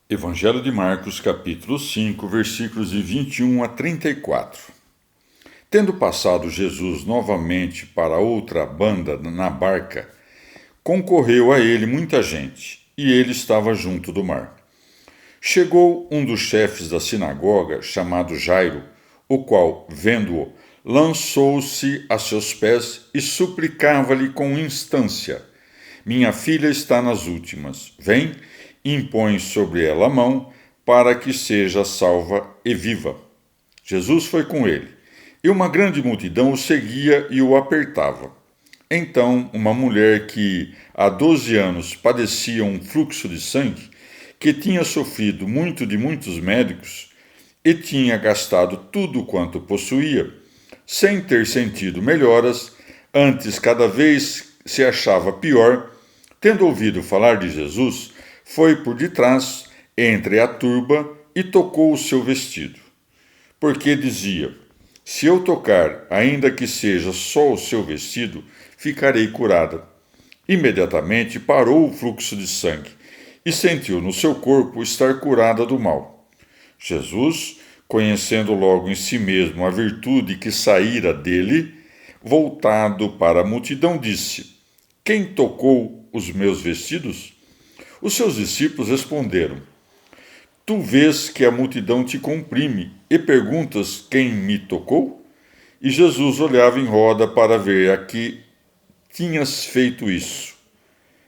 Evangelho de Marcos, capítulo 5, versículos de 21 a 34. Tendo passado Jesus novamente para outra banda na barca, concorreu a ele muita gente, e ele estava junto do mar. Chegou um dos chefes da sinagoga, chamado Jairo, o qual, vendo-o, lançou-se a seus pés e suplicava-lhe com instância: Minha filha está nas últimas. Vem, impõe sobre ela a mão, para que seja salva e viva. Jesus foi com ele, e uma grande multidão o seguia e o apertava. Então, uma mulher que há 12 anos padecia um fluxo de sangue, que tinha sofrido muito de muitos médicos e tinha gastado tudo quanto possuía, sem ter sentido melhoras, antes cada vez se achava pior, tendo ouvido falar de Jesus, foi por detrás, entre a turba, e tocou o seu vestido. Porque dizia: Se eu tocar, ainda que seja só o seu vestido, ficarei curada. Imediatamente parou o fluxo de sangue e sentiu no seu corpo estar curada do mal. Jesus, conhecendo logo em si mesmo a virtude que saíra dele, voltado para a multidão, disse: Quem tocou os meus vestidos? Os seus discípulos responderam: Tu vês que a multidão te comprime e perguntas quem me tocou? E Jesus olhava em roda para ver a que tinhas feito isso.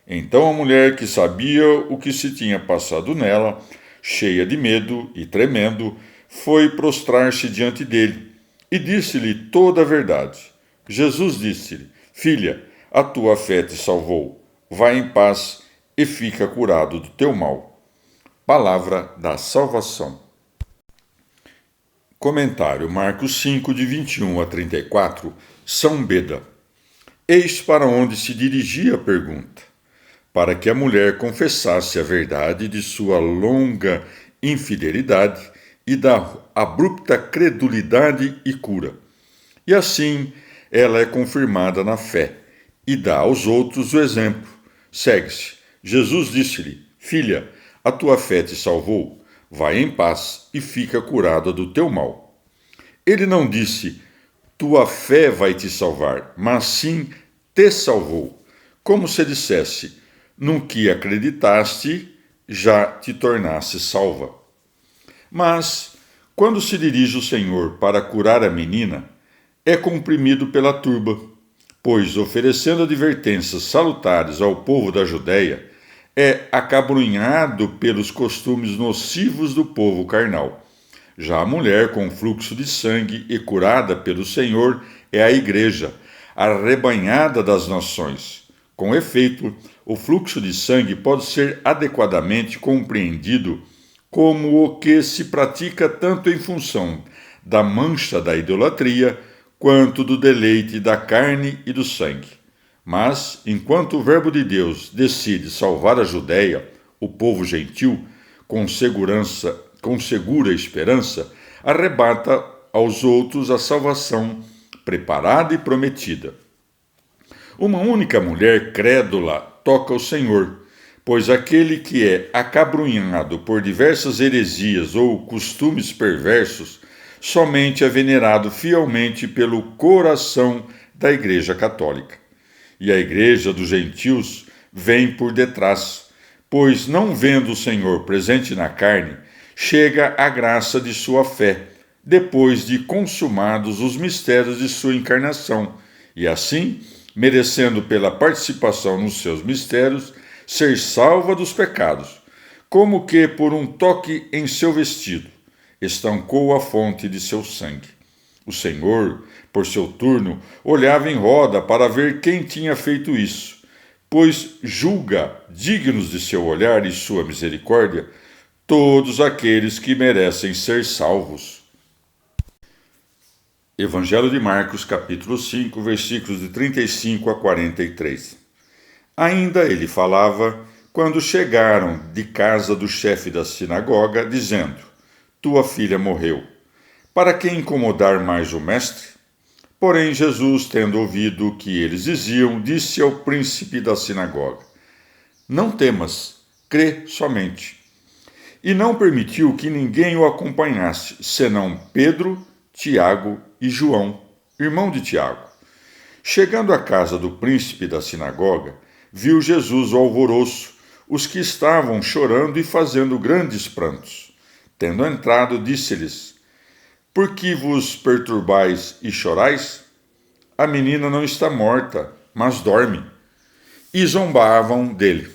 Então a mulher, que sabia o que se tinha passado nela, cheia de medo e tremendo, foi prostrar-se diante dele e disse-lhe toda a verdade. Jesus disse-lhe: Filha, a tua fé te salvou. Vai em paz e fica curado do teu mal. Palavra da salvação. Comentário Marcos 5, de 21 a 34, São Beda. Eis para onde se dirigia a pergunta: para que a mulher confessasse a verdade de sua longa infidelidade e da abrupta credulidade e cura. E assim ela é confirmada na fé e dá aos outros o exemplo. Segue-se. Jesus disse-lhe: Filha, a tua fé te salvou. Vai em paz e fica curada do teu mal. Ele não disse: Tua fé vai te salvar, mas sim te salvou. Como se dissesse: No que acreditaste, já te tornaste salva. Mas, quando se dirige o Senhor para curar a menina, é comprimido pela turba, pois, oferecendo advertências salutares ao povo da Judéia, é acabrunhado pelos costumes nocivos do povo carnal. Já a mulher com fluxo de sangue e curada pelo Senhor é a igreja, a arrebanhada das nações. Com efeito, o fluxo de sangue pode ser adequadamente compreendido como o que se pratica tanto em função da mancha da idolatria, quanto do deleite da carne e do sangue. Mas, enquanto o Verbo de Deus decide salvar a Judéia, o povo gentil, com segura esperança, arrebata aos outros a salvação preparada e prometida. Uma única mulher crédula toca o Senhor, pois aquele que é acabrunhado por diversas heresias ou costumes perversos somente é venerado fielmente pelo coração da Igreja Católica. E a Igreja dos Gentios vem por detrás, pois, não vendo o Senhor presente na carne, chega a graça de sua fé, depois de consumados os mistérios de sua encarnação, e assim, merecendo pela participação nos seus mistérios, ser salva dos pecados, como que por um toque em seu vestido, estancou a fonte de seu sangue. O Senhor, por seu turno, olhava em roda para ver quem tinha feito isso, pois julga dignos de seu olhar e sua misericórdia todos aqueles que merecem ser salvos. Evangelho de Marcos, capítulo 5, versículos de 35 a 43. Ainda ele falava quando chegaram de casa do chefe da sinagoga, dizendo: Tua filha morreu. Para que incomodar mais o mestre? Porém, Jesus, tendo ouvido o que eles diziam, disse ao príncipe da sinagoga: Não temas, crê somente. E não permitiu que ninguém o acompanhasse, senão Pedro, Tiago e João, irmão de Tiago. Chegando à casa do príncipe da sinagoga, viu Jesus o alvoroço, os que estavam chorando e fazendo grandes prantos. Tendo entrado, disse-lhes: Por que vos perturbais e chorais? A menina não está morta, mas dorme. E zombavam dele.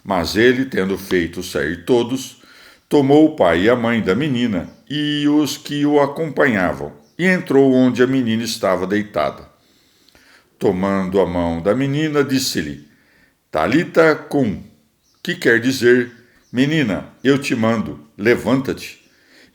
Mas ele, tendo feito sair todos, tomou o pai e a mãe da menina e os que o acompanhavam, e entrou onde a menina estava deitada. Tomando a mão da menina, disse-lhe: Talita cum, que quer dizer: Menina, eu te mando, levanta-te.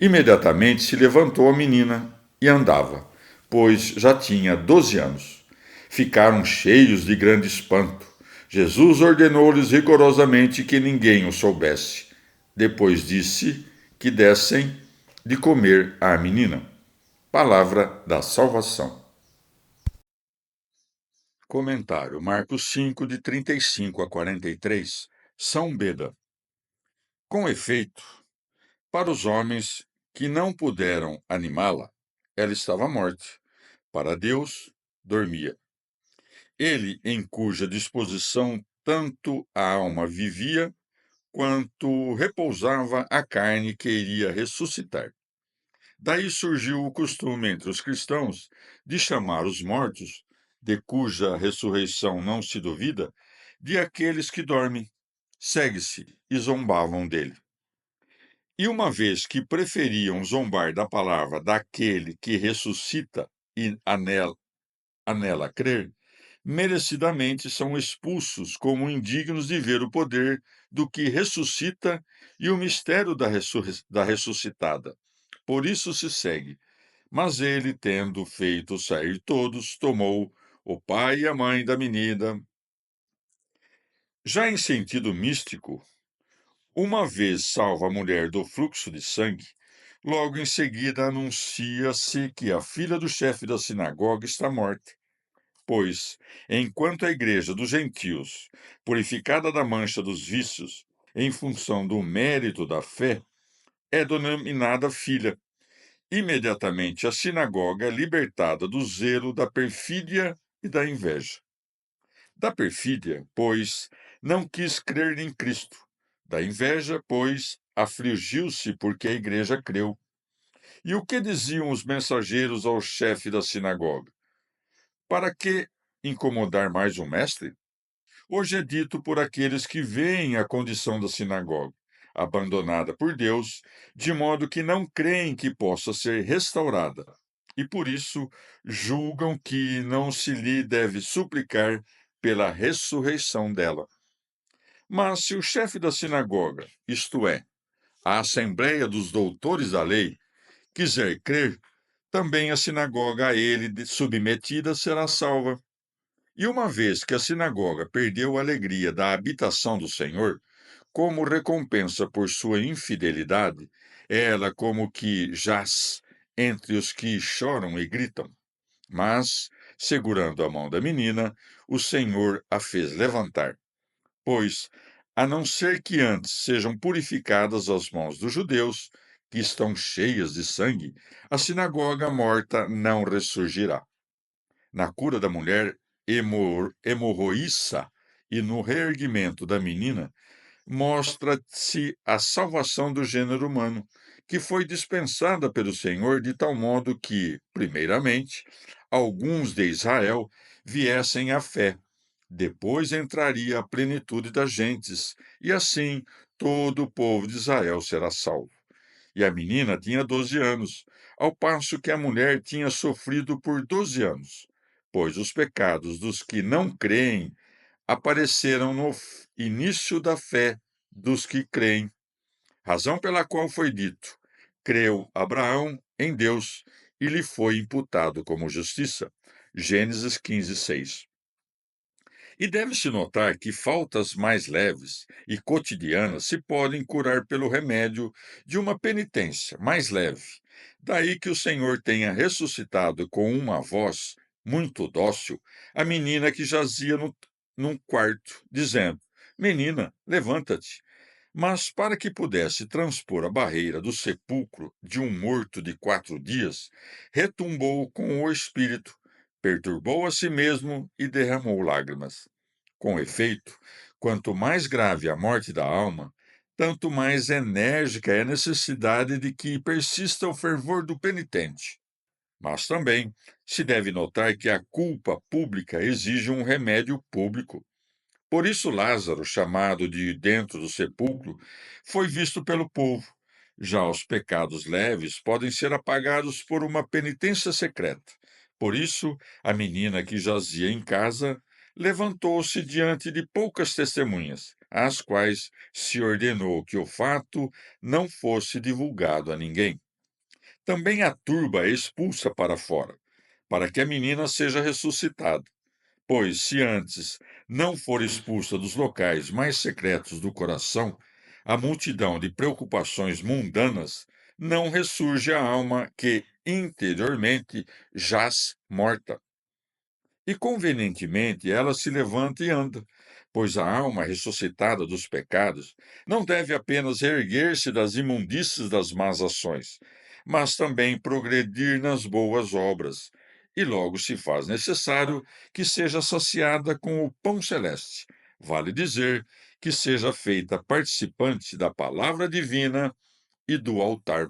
Imediatamente se levantou a menina e andava, pois já tinha 12 anos. Ficaram cheios de grande espanto. Jesus ordenou-lhes rigorosamente que ninguém o soubesse. Depois disse que dessem de comer à menina. Palavra da salvação. Comentário: Marcos 5, de 35 a 43. São Beda. Com efeito, para os homens que não puderam animá-la, ela estava morta. Para Deus, dormia. Ele, em cuja disposição tanto a alma vivia, quanto repousava a carne que iria ressuscitar. Daí surgiu o costume entre os cristãos de chamar os mortos, de cuja ressurreição não se duvida, de aqueles que dormem. Segue-se e zombavam dele. E uma vez que preferiam zombar da palavra daquele que ressuscita e a nela crer, merecidamente são expulsos como indignos de ver o poder do que ressuscita e o mistério da ressuscitada. Por isso se segue. Mas ele, tendo feito sair todos, tomou o pai e a mãe da menina. Já em sentido místico, uma vez salva a mulher do fluxo de sangue, logo em seguida anuncia-se que a filha do chefe da sinagoga está morta. Pois, enquanto a igreja dos gentios, purificada da mancha dos vícios, em função do mérito da fé, é denominada filha, imediatamente a sinagoga é libertada do zelo da perfídia e da inveja. Da perfídia, pois, não quis crer em Cristo. Da inveja, pois, afligiu-se porque a igreja creu. E o que diziam os mensageiros ao chefe da sinagoga? Para que incomodar mais o mestre? Hoje é dito por aqueles que veem a condição da sinagoga, abandonada por Deus, de modo que não creem que possa ser restaurada, e por isso julgam que não se lhe deve suplicar pela ressurreição dela. Mas se o chefe da sinagoga, isto é, a assembleia dos doutores da lei, quiser crer, também a sinagoga a ele submetida será salva. E uma vez que a sinagoga perdeu a alegria da habitação do Senhor, como recompensa por sua infidelidade, ela como que jaz entre os que choram e gritam. Mas, segurando a mão da menina, o Senhor a fez levantar. Pois, a não ser que antes sejam purificadas as mãos dos judeus, que estão cheias de sangue, a sinagoga morta não ressurgirá. Na cura da mulher hemorroíça e no reerguimento da menina, mostra-se a salvação do gênero humano, que foi dispensada pelo Senhor de tal modo que, primeiramente, alguns de Israel viessem à fé. Depois entraria a plenitude das gentes, e assim todo o povo de Israel será salvo. E a menina tinha 12 anos, ao passo que a mulher tinha sofrido por 12 anos, pois os pecados dos que não creem apareceram no início da fé dos que creem, razão pela qual foi dito: creu Abraão em Deus e lhe foi imputado como justiça. Gênesis 15:6. E deve-se notar que faltas mais leves e cotidianas se podem curar pelo remédio de uma penitência mais leve. Daí que o Senhor tenha ressuscitado com uma voz muito dócil a menina que jazia num quarto, dizendo: Menina, levanta-te. Mas para que pudesse transpor a barreira do sepulcro de um morto de 4 dias, retumbou com o espírito, perturbou a si mesmo e derramou lágrimas. Com efeito, quanto mais grave a morte da alma, tanto mais enérgica é a necessidade de que persista o fervor do penitente. Mas também se deve notar que a culpa pública exige um remédio público. Por isso, Lázaro, chamado de dentro do sepulcro, foi visto pelo povo. Já os pecados leves podem ser apagados por uma penitência secreta. Por isso, a menina que jazia em casa levantou-se diante de poucas testemunhas, às quais se ordenou que o fato não fosse divulgado a ninguém. Também a turba é expulsa para fora, para que a menina seja ressuscitada. Pois, se antes não for expulsa dos locais mais secretos do coração, a multidão de preocupações mundanas, não ressurge a alma que interiormente jaz morta. E convenientemente ela se levanta e anda, pois a alma ressuscitada dos pecados não deve apenas erguer-se das imundícies das más ações, mas também progredir nas boas obras, e logo se faz necessário que seja saciada com o pão celeste. Vale dizer que seja feita participante da palavra divina e do altar